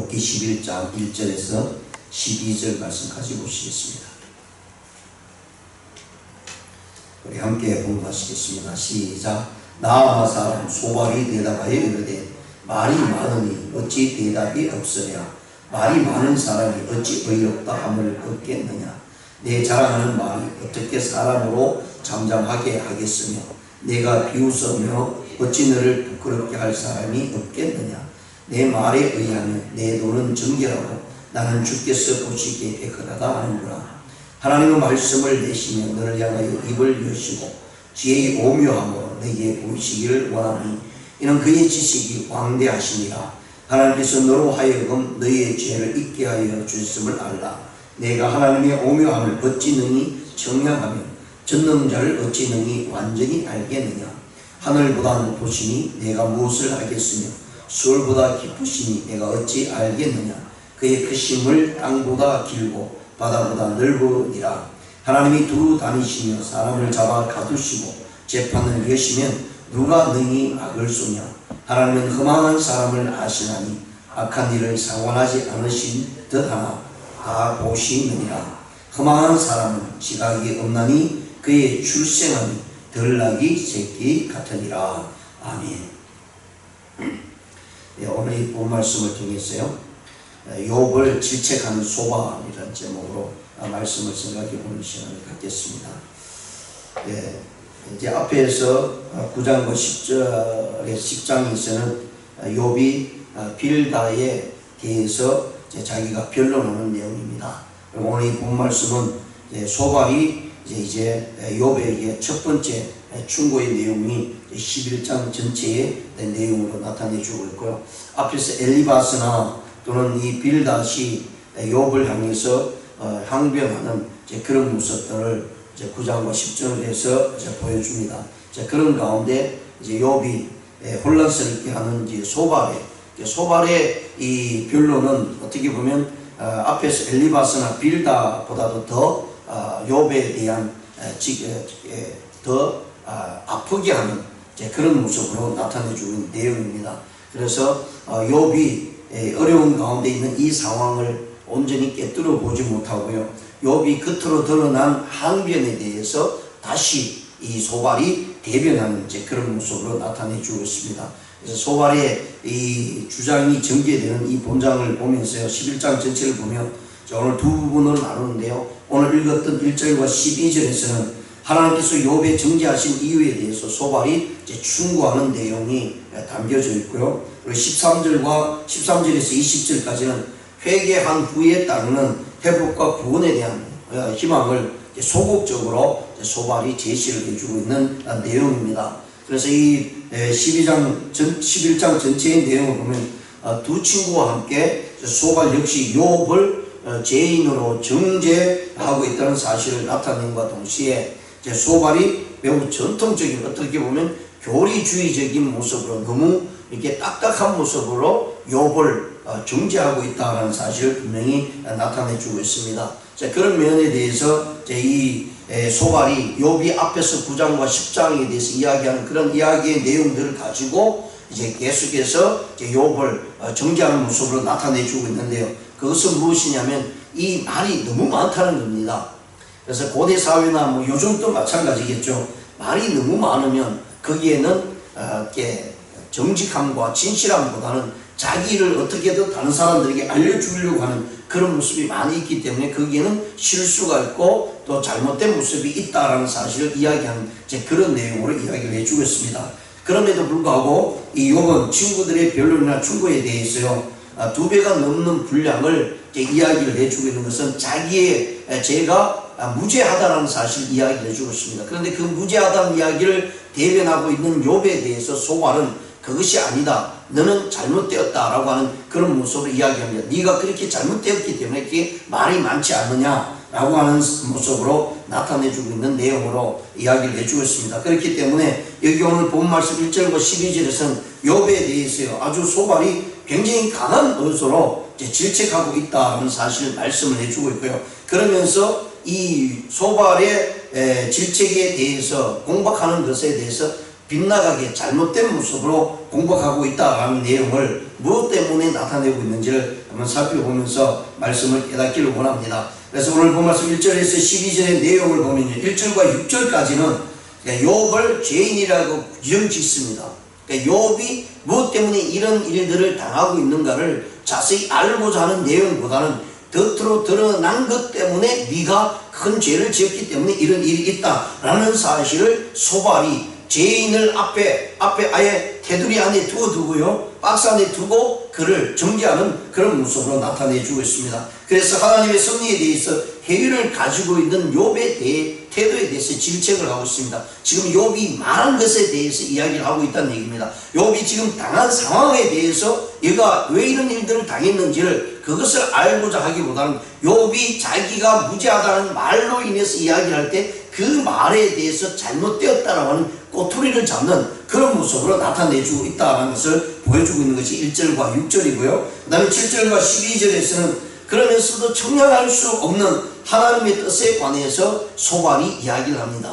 욥기 11장 1절에서 12절 말씀까지 보시겠습니다. 우리 함께 봉독하시겠습니다. 시작. 나 사람 소발이 대답하여 이르되 말이 많으니 어찌 대답이 없으랴. 말이 많은 사람이 어찌 의롭다 함을 얻겠느냐. 내 자랑하는 말이 어떻게 사람으로 잠잠하게 하겠으며 내가 비웃으며 어찌 너를 부끄럽게 할 사람이 없겠느냐. 내 말에 의하면 내 눈은 정결하고 나는 주께서 보시기에 깨끗하다 하는구나. 하나님의 말씀을 내시며 너를 향하여 입을 여시고 지혜의 오묘함으로 내게 보이시기를 원하니 이는 그의 지식이 광대하시니라. 하나님께서 너로 하여금 너희의 죄를 잊게 하여 주셨음을 알라. 내가 하나님의 오묘함을 어찌 능히 청량하며 전능자를 어찌 능히 완전히 알겠느냐. 하늘보다 높으시니 내가 무엇을 알겠으며 수월보다 깊으시니 내가 어찌 알겠느냐. 그의 크심을 땅보다 길고 바다보다 넓으니라. 하나님이 두루 다니시며 사람을 잡아 가두시고 재판을 여시면 누가 능히 막을 쏘냐. 하나님은 흠망한 사람을 아시나니 악한 일을 상관하지 않으신 듯하나 다 보시느니라. 흠망한 사람은 지각이 없나니 그의 출생함이 덜나기 새끼 같으니라. 아멘. 네, 오늘 이 본 말씀을 통해서요, 욥을 질책하는 소발이라는 제목으로 말씀을 생각해 보는 시간을 갖겠습니다. 네, 이제 앞에서 9장과 10장에서는 욥이 빌다에 대해서 자기가 변론하는 내용입니다. 오늘 이 본 말씀은 소발이 이제 욥에게 첫 번째 충고의 내용이 11장 전체의 내용으로 나타내주고 있고요. 앞에서 엘리바스나 또는 이 빌닷이 욥을 향해서 항변하는 그런 모습들을 9장과 10절에서 보여줍니다. 그런 가운데 이제 욥이 혼란스럽게 하는 소발의 이 변론은 어떻게 보면 앞에서 엘리바스나 빌다보다도 더 욥에 대한 더 아프게 하는 그런 모습으로 나타내주고 있는 내용입니다. 그래서 욥이 어려운 가운데 있는 이 상황을 온전히 깨뜨려 보지 못하고요, 욥이 겉으로 드러난 항변에 대해서 다시 이 소발이 대변하는 그런 모습으로 나타내주고 있습니다. 그래서 소발의 이 주장이 전개되는 이 본장을 보면서요, 11장 전체를 보면 오늘 두 부분으로 나누는데요, 오늘 읽었던 1절과 12절에서는 하나님께서 욥의 정죄하신 이유에 대해서 소발이 충고하는 내용이 담겨져 있고요, 그리고 13절에서 20절까지는 회개한 후에 따르는 회복과 구원에 대한 희망을 소극적으로 소발이 제시를 해주고 있는 내용입니다. 그래서 이 11장 전체의 내용을 보면 두 친구와 함께 소발 역시 욥을 죄인으로 정죄하고 있다는 사실을 나타낸과 동시에 소발이 매우 전통적인, 어떻게 보면 교리주의적인 모습으로 너무 이렇게 딱딱한 모습으로 욥을 정죄하고 있다는 사실을 분명히 나타내주고 있습니다. 그런 면에 대해서 이 소발이 욥이 앞에서 9장과 10장에 대해서 이야기하는 그런 이야기의 내용들을 가지고 이제 계속해서 욥을 정죄하는 모습으로 나타내주고 있는데요, 그것은 무엇이냐면 이 말이 너무 많다는 겁니다. 그래서 고대 사회나 뭐 요즘도 마찬가지겠죠. 말이 너무 많으면 거기에는 정직함과 진실함보다는 자기를 어떻게든 다른 사람들에게 알려주려고 하는 그런 모습이 많이 있기 때문에 거기에는 실수가 있고 또 잘못된 모습이 있다라는 사실을 이야기하는 그런 내용으로 이야기를 해주고 있습니다. 그럼에도 불구하고 이 욥은 친구들의 변론이나 충고에 대해서요, 2배가 넘는 분량을 이야기를 해주고 있는 것은 자기의 죄가 무죄하다라는 사실을 이야기를 해주고 있습니다. 그런데 그 무죄하다는 이야기를 대변하고 있는 욥에 대해서 소발은 그것이 아니다, 너는 잘못되었다라고 하는 그런 모습을 이야기합니다. 네가 그렇게 잘못되었기 때문에 그게 말이 많지 않느냐라고 하는 모습으로 나타내주고 있는 내용으로 이야기를 해주고 있습니다. 그렇기 때문에 여기 오늘 본 말씀 1절과 12절에서는 욥에 대해서요, 아주 소발이 굉장히 강한 언어로 질책하고 있다는 사실을 말씀을 해주고 있고요, 그러면서 이 소발의 질책에 대해서 공박하는 것에 대해서 빗나가게 잘못된 모습으로 공박하고 있다라는 내용을 무엇 때문에 나타내고 있는지를 한번 살펴보면서 말씀을 깨닫기를 원합니다. 그래서 오늘 본 말씀 1절에서 12절의 내용을 보면요, 1절과 6절까지는 욥을 죄인이라고 규정짓습니다. 그러니까 욥이 무엇 때문에 이런 일들을 당하고 있는가를 자세히 알고자 하는 내용보다는 겉으로 드러난 것 때문에 네가 큰 죄를 지었기 때문에 이런 일이 있다라는 사실을 소발이 죄인을 앞에 아예 테두리 안에 두고요, 박스 안에 두고 그를 정죄하는 그런 모습으로 나타내 주고 있습니다. 그래서 하나님의 섭리에 대해서 회의를 가지고 있는 욥의 태도에 대해서 질책을 하고 있습니다. 지금 욥이 많은 것에 대해서 이야기를 하고 있다는 얘기입니다. 욥이 지금 당한 상황에 대해서 얘가 왜 이런 일들을 당했는지를 그것을 알고자 하기보다는 욥이 자기가 무죄하다는 말로 인해서 이야기를 할 때 그 말에 대해서 잘못되었다라고 하는 꼬투리를 잡는 그런 모습으로 나타내주고 있다는 것을 보여주고 있는 것이 1절과 6절이고요. 그 다음에 7절과 12절에서는 그러면서도 청량할 수 없는 하나님의 뜻에 관해서 소발이 이야기를 합니다.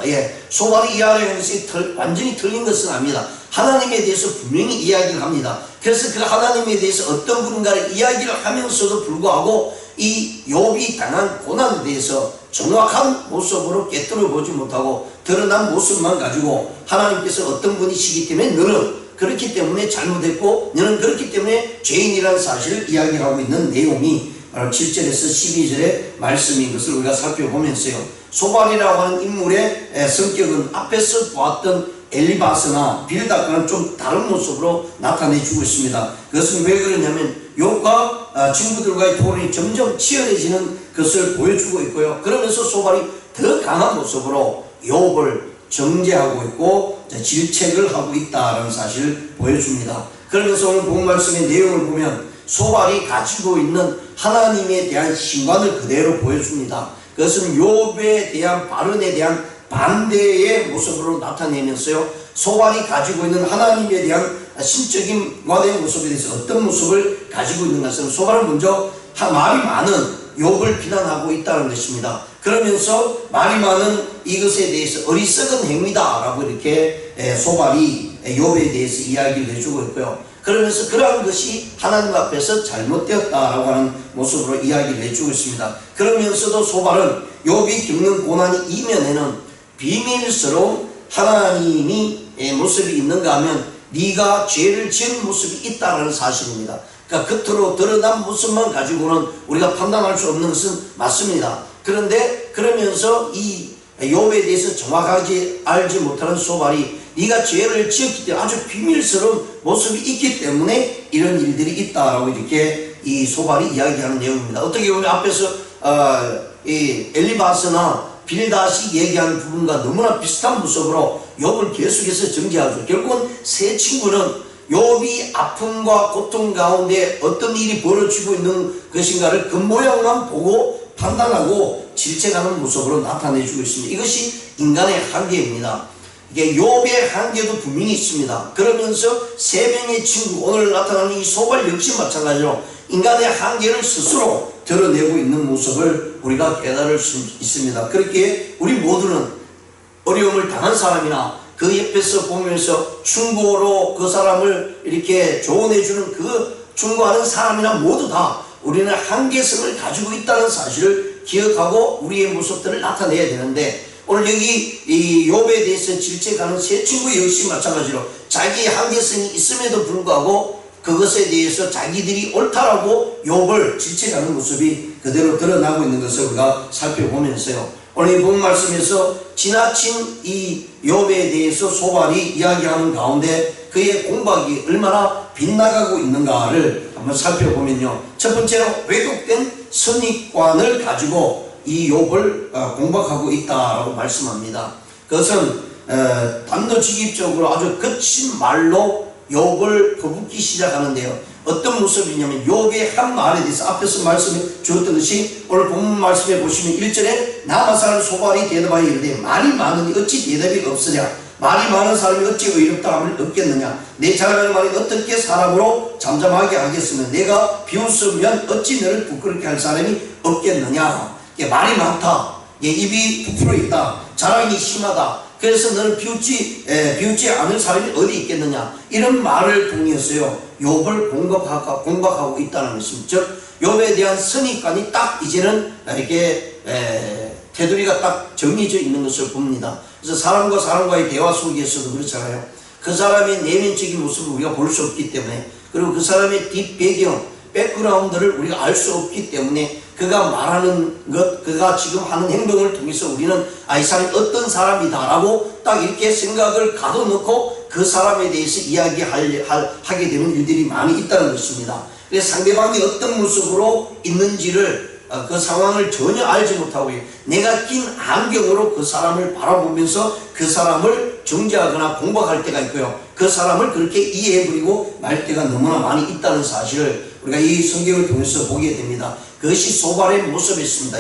소발이 이야기하는 것이 완전히 틀린 것은 아닙니다. 하나님에 대해서 분명히 이야기를 합니다. 그래서 그 하나님에 대해서 어떤 분인가를 이야기를 하면서도 불구하고 이 욥이 당한 고난에 대해서 정확한 모습으로 깨뜨려 보지 못하고 드러난 모습만 가지고 하나님께서 어떤 분이시기 때문에 너는 그렇기 때문에 잘못했고 너는 그렇기 때문에 죄인이라는 사실을 이야기하고 있는 내용이 바로 7절에서 12절의 말씀인 것을 우리가 살펴보면서요, 소발이라고 하는 인물의 성격은 앞에서 보았던 엘리바스나 빌닷과는 좀 다른 모습으로 나타내주고 있습니다. 그것은 왜 그러냐면 욥과 친구들과의 토론이 점점 치열해지는 것을 보여주고 있고요, 그러면서 소발이 더 강한 모습으로 욥을 정죄하고 있고 질책을 하고 있다는 사실을 보여줍니다. 그러면서 오늘 본 말씀의 내용을 보면 소발이 가지고 있는 하나님에 대한 신관을 그대로 보여줍니다. 그것은 욥에 대한 발언에 대한 반대의 모습으로 나타내면서요, 소발이 가지고 있는 하나님에 대한 신적인 관의 모습에 대해서 어떤 모습을 가지고 있는 것은 소발은 먼저 말이 많은 욥을 비난하고 있다는 것입니다. 그러면서 말이 많은 이것에 대해서 어리석은 행위다 라고 이렇게 소발이 욥에 대해서 이야기를 해주고 있고요, 그러면서 그러한 것이 하나님 앞에서 잘못되었다라고 하는 모습으로 이야기를 해주고 있습니다. 그러면서도 소발은 욥이 겪는 고난이 이면에는 비밀스러운 하나님이 모습이 있는가 하면 네가 죄를 지은 모습이 있다는 사실입니다. 그러니까 겉으로 드러난 모습만 가지고는 우리가 판단할 수 없는 것은 맞습니다. 그런데 그러면서 이 욥에 대해서 정확하게 알지 못하는 소발이 네가 죄를 지었기 때문에 아주 비밀스러운 모습이 있기 때문에 이런 일들이 있다라고 이렇게 이 소발이 이야기하는 내용입니다. 어떻게 보면 앞에서 이 엘리바스나 빌닷이 얘기하는 부분과 너무나 비슷한 모습으로 욥을 계속해서 정죄하죠. 결국은 세 친구는 욥이 아픔과 고통 가운데 어떤 일이 벌어지고 있는 것인가를 겉모양만 보고 판단하고 질책하는 모습으로 나타내주고 있습니다. 이것이 인간의 한계입니다. 이게 욥의 한계도 분명히 있습니다. 그러면서 세 명의 친구, 오늘 나타나는 이 소발 역시 마찬가지로 인간의 한계를 스스로 드러내고 있는 모습을 우리가 깨달을 수 있습니다. 그렇게 우리 모두는 어려움을 당한 사람이나 그 옆에서 보면서 충고로 그 사람을 이렇게 조언해주는 그 충고하는 사람이나 모두 다 우리는 한계성을 가지고 있다는 사실을 기억하고 우리의 모습들을 나타내야 되는데, 오늘 여기 이 욥에 대해서 질책하는 세 친구 역시 마찬가지로 자기의 한계성이 있음에도 불구하고 그것에 대해서 자기들이 옳다라고 욥을 질책하는 모습이 그대로 드러나고 있는 것을 우리가 살펴보면서요, 오늘 이 본 말씀에서 지나친 이 욥에 대해서 소발이 이야기하는 가운데 그의 공박이 얼마나 빗나가고 있는가를 한번 살펴보면요, 첫 번째로 왜곡된 선입관을 가지고 이 욥을 공박하고 있다라고 말씀합니다. 그것은 단도직입적으로 아주 거친 말로 욥을 퍼붓기 시작하는데요, 어떤 모습이냐면 욥의 한 말에 대해서 앞에서 말씀해 주었던 것이 오늘 본문 말씀에 보시면 1절에 남아 사는 소발이 대답하여 이르되 말이 많으니 어찌 대답이 없으랴, 말이 많은 사람이 어찌 의롭다함을 얻겠느냐, 내 자랑하는 말이 어떻게 사람으로 잠잠하게 하겠으며 내가 비웃으면 어찌 너를 부끄럽게 할 사람이 없겠느냐. 말이 많다, 입이 부풀어 있다, 자랑이 심하다, 그래서 너는 비웃지 않을 사람이 어디 있겠느냐. 이런 말을 통해서요 욥을 공박하고 있다는 것입니다. 즉 욥에 대한 선입관이 딱 이제는 이렇게 테두리가 딱 정해져 있는 것을 봅니다. 그래서 사람과 사람과의 대화 속에서도 그렇잖아요. 그 사람의 내면적인 모습을 우리가 볼 수 없기 때문에, 그리고 그 사람의 뒷배경, 백그라운드를 우리가 알 수 없기 때문에 그가 말하는 것, 그가 지금 하는 행동을 통해서 우리는 이 사람이 어떤 사람이다 라고 딱 이렇게 생각을 가둬놓고 그 사람에 대해서 이야기하게 되는 일들이 많이 있다는 것입니다. 그래서 상대방이 어떤 모습으로 있는지를 그 상황을 전혀 알지 못하고 내가 낀 안경으로 그 사람을 바라보면서 그 사람을 정죄하거나 공박할 때가 있고요, 그 사람을 그렇게 이해해버리고 말 때가 너무나 많이 있다는 사실을 우리가 이 성경을 통해서 보게 됩니다. 그것이 소발의 모습이었습니다.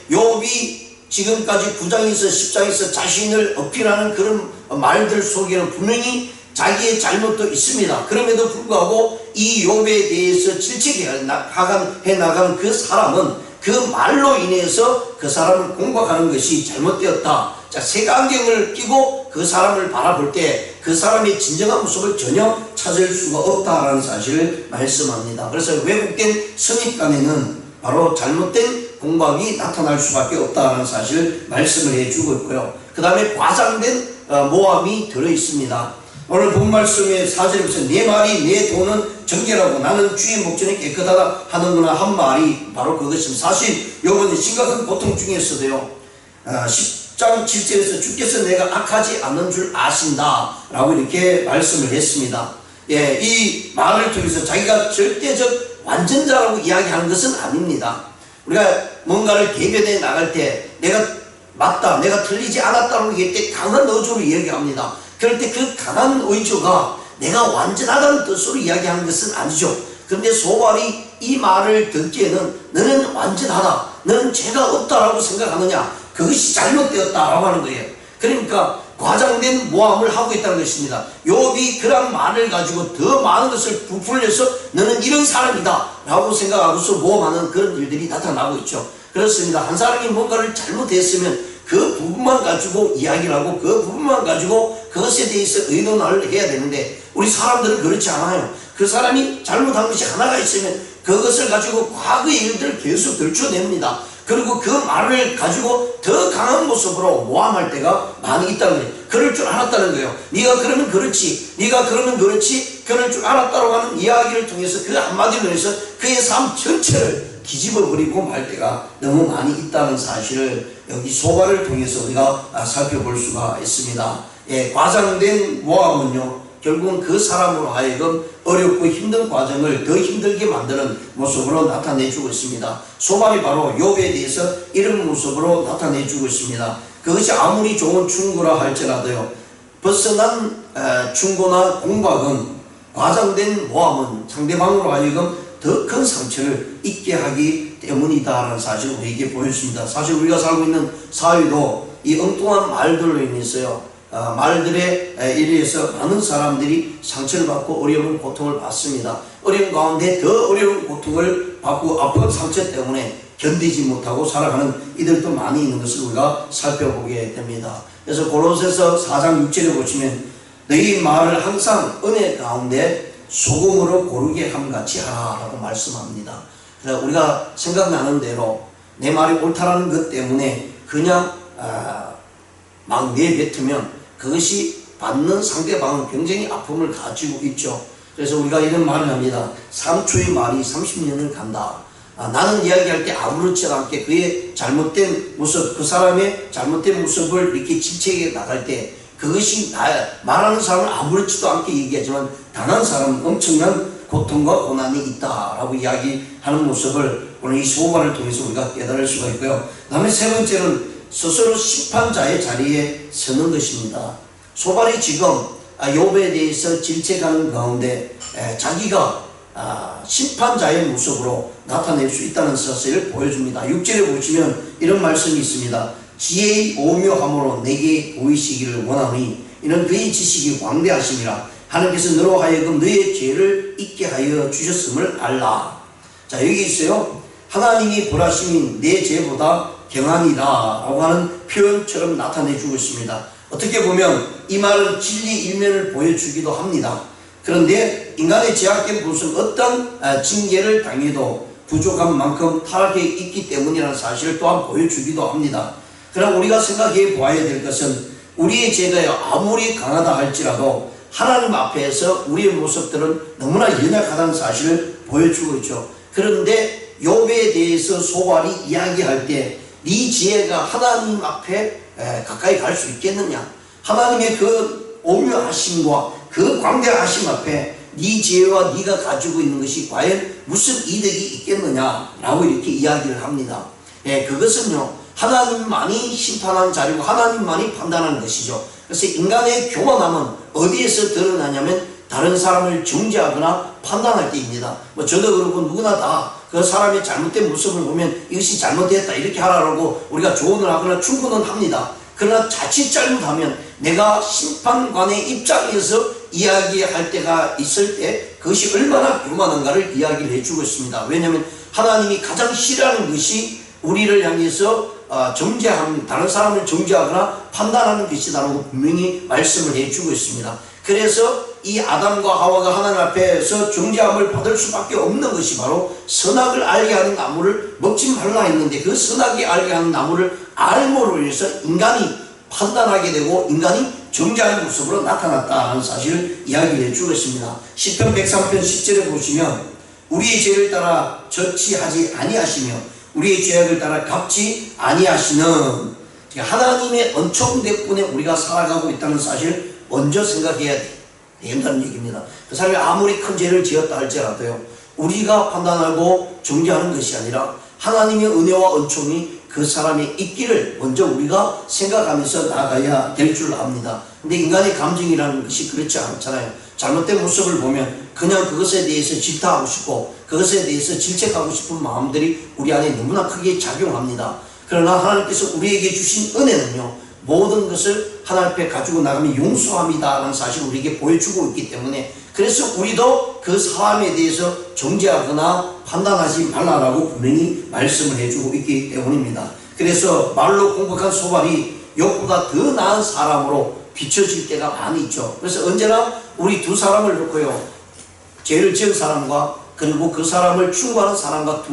욥이 지금까지 9장에서 10장에서 자신을 어필하는 그런 말들 속에는 분명히 자기의 잘못도 있습니다. 그럼에도 불구하고 이 욥에 대해서 질책해 나가는 그 사람은 그 말로 인해서 그 사람을 공박하는 것이 잘못되었다. 자, 색안경을 끼고 그 사람을 바라볼 때 그 사람의 진정한 모습을 전혀 찾을 수가 없다라는 사실을 말씀합니다. 그래서 왜곡된 선입관에는 바로 잘못된 공박이 나타날 수밖에 없다는 사실을 말씀을 해주고 있고요. 그 다음에 과장된 모함이 들어있습니다. 오늘 본 말씀의 4절에서 내 말이 내 돈은 정결하고 나는 주의 목전이 깨끗하다 하는구나 한 말이 바로 그것입니다. 사실 요번에 심각한 고통 중에서도요 10장 7절에서 주께서 내가 악하지 않는 줄 아신다 라고 이렇게 말씀을 했습니다. 이 말을 통해서 자기가 절대적 완전자라고 이야기하는 것은 아닙니다. 우리가 뭔가를 대변해 나갈 때 내가 맞다, 내가 틀리지 않았다고 얘기할 때 강한 어조로 이야기합니다. 그럴 때 그 강한 의조가 내가 완전하다는 뜻으로 이야기하는 것은 아니죠. 그런데 소발이 이 말을 듣기에는 너는 완전하다, 너는 죄가 없다라고 생각하느냐, 그것이 잘못되었다라고 하는 거예요. 그러니까 과장된 모함을 하고 있다는 것입니다. 욥이 그런 말을 가지고 더 많은 것을 부풀려서 너는 이런 사람이다 라고 생각하고서 모함하는 그런 일들이 나타나고 있죠. 그렇습니다. 한 사람이 뭔가를 잘못했으면 그 부분만 가지고 이야기를 하고 그 부분만 가지고 그것에 대해서 의논을 해야 되는데 우리 사람들은 그렇지 않아요. 그 사람이 잘못한 것이 하나가 있으면 그것을 가지고 과거의 일들을 계속 들춰냅니다. 그리고 그 말을 가지고 더 강한 모습으로 모함할 때가 많이 있다는 거예요. 그럴 줄 알았다는 거예요. 네가 그러면 그렇지, 네가 그러면 그렇지, 그럴 줄 알았다고 하는 이야기를 통해서 그 한마디로 해서 그의 삶 전체를 뒤집어버리고 말 때가 너무 많이 있다는 사실을 여기 소발을 통해서 우리가 살펴볼 수가 있습니다. 과장된 모함은요 결국은 그 사람으로 하여금 어렵고 힘든 과정을 더 힘들게 만드는 모습으로 나타내주고 있습니다. 소발이 바로 욥에 대해서 이런 모습으로 나타내주고 있습니다. 그것이 아무리 좋은 충고라 할지라도요 벗어난 충고나 공박은, 과장된 모함은 상대방으로 하여금 더 큰 상처를 입게 하기 때문이다라는 사실을 우리에게 보여줍니다. 사실 우리가 살고 있는 사회도 이 엉뚱한 말들로 인해서요 말들에 의해서 많은 사람들이 상처를 받고 어려운 고통을 받습니다. 어려운 가운데 더 어려운 고통을 받고 아픈 상처 때문에 견디지 못하고 살아가는 이들도 많이 있는 것을 우리가 살펴보게 됩니다. 그래서 골로새서 4장 6절에 보시면 너희 말을 항상 은혜 가운데 소금으로 고르게 함같이 하라고 말씀합니다. 그래서 우리가 생각나는 대로 내 말이 옳다라는 것 때문에 그냥 막 내뱉으면 그것이 받는 상대방은 굉장히 아픔을 가지고 있죠. 그래서 우리가 이런 말을 합니다. 3초의 말이 30년을 간다. 나는 이야기할 때 아무렇지도 않게 그의 잘못된 모습, 그 사람의 잘못된 모습을 이렇게 질책해 나갈 때 그것이 말하는 사람은 아무렇지도 않게 얘기하지만 당한 사람은 엄청난 고통과 고난이 있다라고 이야기하는 모습을 오늘 이 소발을 통해서 우리가 깨달을 수가 있고요. 그 다음에 세 번째는 스스로 심판자의 자리에 서는 것입니다. 소발이 지금 욥에 대해서 질책하는 가운데 자기가 심판자의 모습으로 나타낼 수 있다는 사실을 보여줍니다. 6절에 보시면 이런 말씀이 있습니다. 지혜의 오묘함으로 내게 보이시기를 원하니 이는 그의 지식이 광대하심이라. 하나님께서 너로 하여금 너의 죄를 잊게 하여 주셨음을 알라. 자, 여기 있어요. 하나님이 벌하심이 내 죄보다 경하니라 라고 하는 표현처럼 나타내주고 있습니다. 어떻게 보면 이 말은 진리 일면을 보여주기도 합니다. 그런데 인간의 제약된 모습 어떤 징계를 당해도 부족한 만큼 타락해 있기 때문이라는 사실을 또한 보여주기도 합니다. 그러나 우리가 생각해 보아야 될 것은 우리의 죄가 아무리 강하다 할지라도 하나님 앞에서 우리의 모습들은 너무나 연약하다는 사실을 보여주고 있죠. 그런데 욥에 대해서 소발이 이야기할 때 네 지혜가 하나님 앞에 가까이 갈 수 있겠느냐, 하나님의 그 오묘하심과 그 광대하심 앞에 네 지혜와 네가 가지고 있는 것이 과연 무슨 이득이 있겠느냐라고 이렇게 이야기를 합니다. 그것은요, 하나님만이 심판하는 자리고 하나님만이 판단하는 것이죠. 그래서 인간의 교만함은 어디에서 드러나냐면 다른 사람을 정죄하거나 판단할 때입니다. 저도 그렇고 누구나 다 그 사람의 잘못된 모습을 보면 이것이 잘못됐다 이렇게 하라고 우리가 조언을 하거나 충고는 합니다. 그러나 자칫 잘못하면 내가 심판관의 입장에서 이야기할 때가 있을 때 그것이 얼마나 교만한가를 이야기를 해주고 있습니다. 왜냐하면 하나님이 가장 싫어하는 것이 우리를 향해서 다른 사람을 정죄하거나 판단하는 것이다라고 분명히 말씀을 해주고 있습니다. 그래서 이 아담과 하와가 하나님 앞에서 정죄함을 받을 수밖에 없는 것이 바로 선악을 알게 하는 나무를 먹지 말라 했는데, 그 선악이 알게 하는 나무를 알므로 인해서 인간이 판단하게 되고 인간이 정죄하는 모습으로 나타났다는 사실을 이야기를 해주고 있습니다. 시편 103편 10절에 보시면 우리의 죄를 따라 저치하지 아니하시며 우리의 죄악을 따라 갚지 아니하시는, 하나님의 은총 덕분에 우리가 살아가고 있다는 사실을 먼저 생각해야 된다는 얘기입니다. 그 사람이 아무리 큰 죄를 지었다 할지라도요, 우리가 판단하고 정죄하는 것이 아니라 하나님의 은혜와 은총이 그 사람이 있기를 먼저 우리가 생각하면서 나가야 될 줄 압니다. 근데 인간의 감정이라는 것이 그렇지 않잖아요. 잘못된 모습을 보면 그냥 그것에 대해서 질타하고 싶고 그것에 대해서 질책하고 싶은 마음들이 우리 안에 너무나 크게 작용합니다. 그러나 하나님께서 우리에게 주신 은혜는요, 모든 것을 하나님 앞에 가지고 나가면 용서합니다라는 사실을 우리에게 보여주고 있기 때문에, 그래서 우리도 그 사람에 대해서 정죄하거나 판단하지 말라라고 분명히 말씀을 해주고 있기 때문입니다. 그래서 말로 공격한 소발이 욥보다 더 나은 사람으로 비춰질 때가 많이 있죠. 그래서 언제나 우리 두 사람을 놓고요, 죄를 지은 사람과 그리고 그 사람을 충고하는 사람과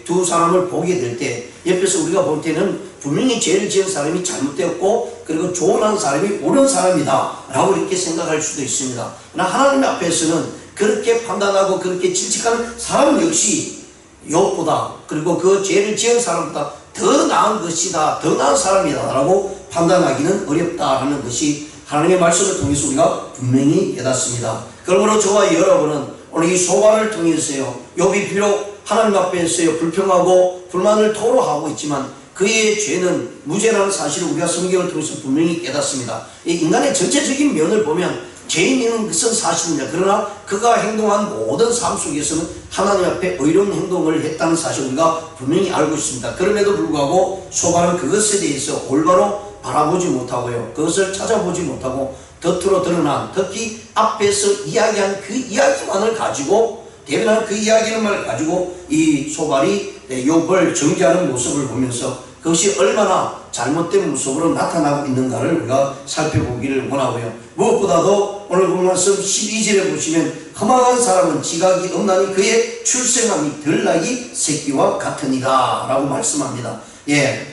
두 사람을 보게 될 때 옆에서 우리가 볼 때는 분명히 죄를 지은 사람이 잘못되었고 그리고 조언하는 사람이 옳은 사람이다 라고 이렇게 생각할 수도 있습니다. 그러나 하나님 앞에서는 그렇게 판단하고 그렇게 질책하는 사람 역시 욥보다, 그리고 그 죄를 지은 사람보다 더 나은 것이다, 더 나은 사람이다 라고 판단하기는 어렵다라는 것이 하나님의 말씀을 통해서 우리가 분명히 깨닫습니다. 그러므로 저와 여러분은 오늘 이 소발을 통해서요, 욥이 비록 하나님 앞에서요 불평하고 불만을 토로하고 있지만 그의 죄는 무죄라는 사실을 우리가 성경을 통해서 분명히 깨닫습니다. 이 인간의 전체적인 면을 보면 죄인인 것은 사실입니다. 그러나 그가 행동한 모든 삶 속에서는 하나님 앞에 의로운 행동을 했다는 사실을 우리가 분명히 알고 있습니다. 그럼에도 불구하고 소발은 그것에 대해서 올바로 바라보지 못하고요, 그것을 찾아보지 못하고 겉으로 드러난, 특히 앞에서 이야기한 그 이야기만을 가지고, 대변한 그 이야기만을 가지고 이 소발이 욥을 정죄하는 모습을 보면서 그것이 얼마나 잘못된 모습으로 나타나고 있는가를 우리가 살펴보기를 원하고요. 무엇보다도 오늘 본 말씀 12절에 보시면 허망한 사람은 지각이 없나니 그의 출생함이 들나귀 새끼와 같으니라 라고 말씀합니다.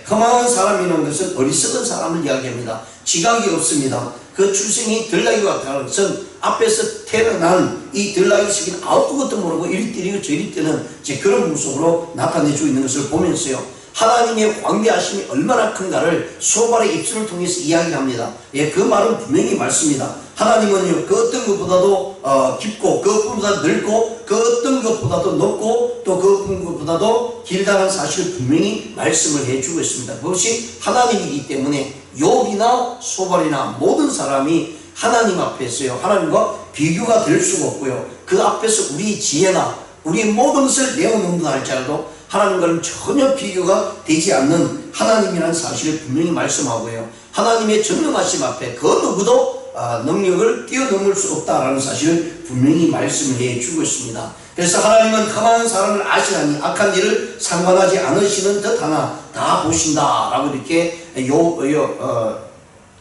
허망한 사람이라는 것은 어리석은 사람을 이야기합니다. 지각이 없습니다. 그 출생이 들나귀와 같다는 것은 앞에서 태어난 이 들나귀 새끼는 아무것도 모르고 이리 뛰고 저리 뛰는 그런 모습으로 나타내주고 있는 것을 보면서요, 하나님의 광대하심이 얼마나 큰가를 소발의 입술을 통해서 이야기합니다. 그 말은 분명히 맞습니다. 하나님은요, 그 어떤 것보다도 깊고 그 어떤 것보다 넓고 그 어떤 것보다도 높고 또 그 어떤 것보다도 길다는 사실을 분명히 말씀을 해주고 있습니다. 그것이 하나님이기 때문에 욥이나 소발이나 모든 사람이 하나님 앞에서요, 하나님과 비교가 될 수가 없고요, 그 앞에서 우리 지혜나 우리의 모든 것을 내어놓는다 할지라도 하나님과는 전혀 비교가 되지 않는 하나님이라는 사실을 분명히 말씀하고요, 하나님의 전능하심 앞에 그 누구도 능력을 뛰어넘을 수 없다라는 사실을 분명히 말씀을 해주고 있습니다. 그래서 하나님은 가만한 사람을 아시나니 악한 일을 상관하지 않으시는 듯 하나 다 보신다 라고 이렇게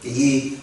이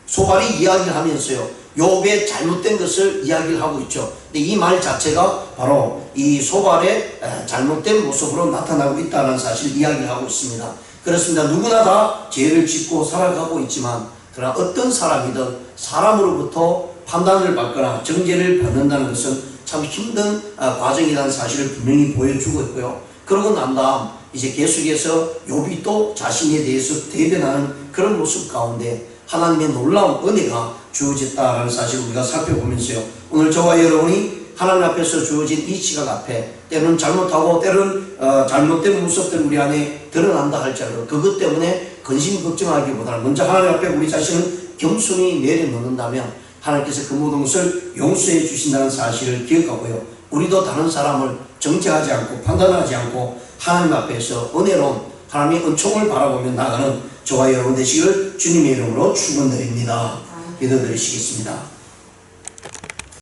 소발이 이야기를 하면서요, 욥의 잘못된 것을 이야기를 하고 있죠. 근데 이 말 자체가 바로 이 소발의 잘못된 모습으로 나타나고 있다는 사실을 이야기를 하고 있습니다. 그렇습니다. 누구나 다 죄를 짓고 살아가고 있지만, 그러나 어떤 사람이든 사람으로부터 판단을 받거나 정죄를 받는다는 것은 참 힘든 과정이라는 사실을 분명히 보여주고 있고요. 그러고 난 다음 이제 계속해서 욥이 또 자신에 대해서 대변하는 그런 모습 가운데 하나님의 놀라운 은혜가 주어졌다라는 사실을 우리가 살펴보면서요, 오늘 저와 여러분이 하나님 앞에서 주어진 이 시각 앞에 때로는 잘못하고 때로는 잘못된 모습들 우리 안에 드러난다 할지라도 그것 때문에 근심 걱정하기보다는 먼저 하나님 앞에 우리 자신을 겸손히 내려놓는다면 하나님께서 그 모든 것을 용서해 주신다는 사실을 기억하고요, 우리도 다른 사람을 정죄하지 않고 판단하지 않고 하나님 앞에서 은혜로운 하나님의 은총을 바라보며 나가는 저와 여러분 되시기를 주님의 이름으로 축원드립니다. 기도드리시겠습니다.